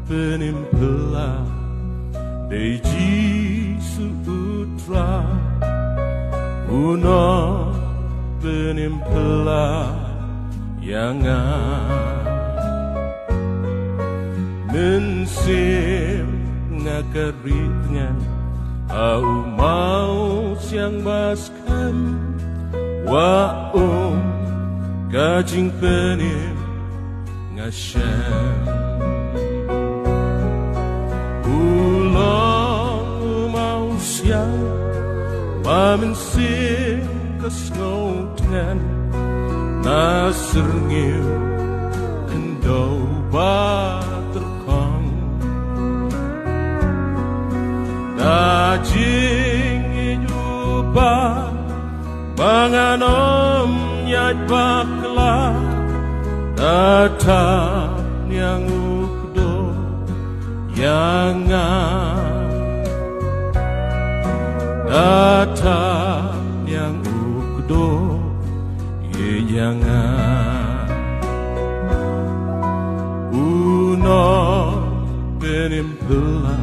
penimpela Deji Sutra Uno penimpela Yangan Mensim ngakaritngan Au mau siang baskan Wa kajing penim Ngasyan Ulang mau siang Mamensim kesnautan Nasir ngiu Kendau baterkong Dajing ijuba Manganom nyat bakla Datang yang ukdo Yangan Datang yang ukdo Yangan Uno penimpela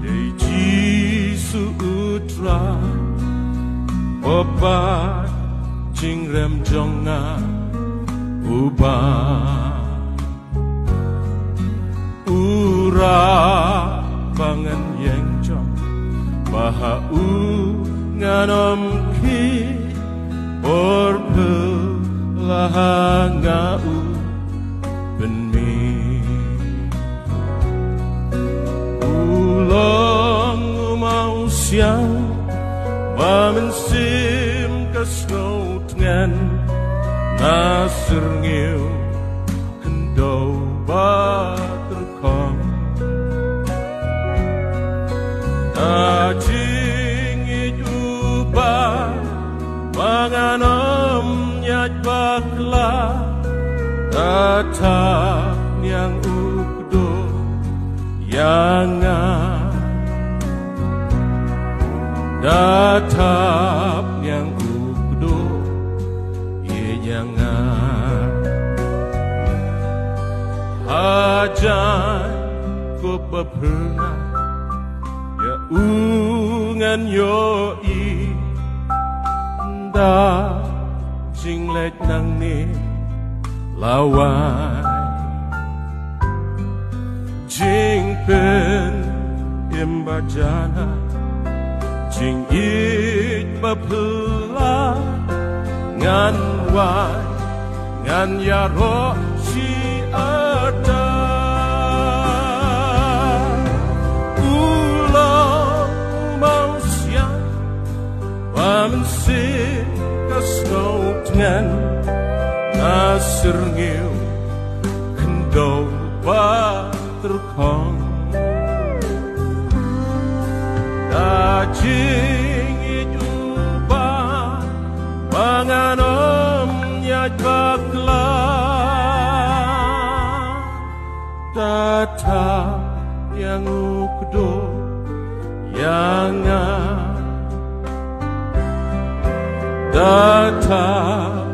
Deji Sutra Obat Jingrem jonga Uba Ura Bangan yang jong Maha nganom ki Orpelaha ngau benmi Ulang mau siang Mamensim kesnautan Nasir ngiu Kendau baterkong Dajing ijuba Manganom nyat bakla Datang yang ukdo Yangan Datap yang ukdo Yangan Hajan ko pernah Ya ungan yoi Da jinglet nang ni lawan Jingpen imbajana Jing it bapela Ngan wai Ngan yaro si ada Ulang mau siang Wamensin kesnautan Nasir ngiu Kendau baterkong Dajing ijuba Manganom nyat bakla Datang yang ukdo Yangan Datang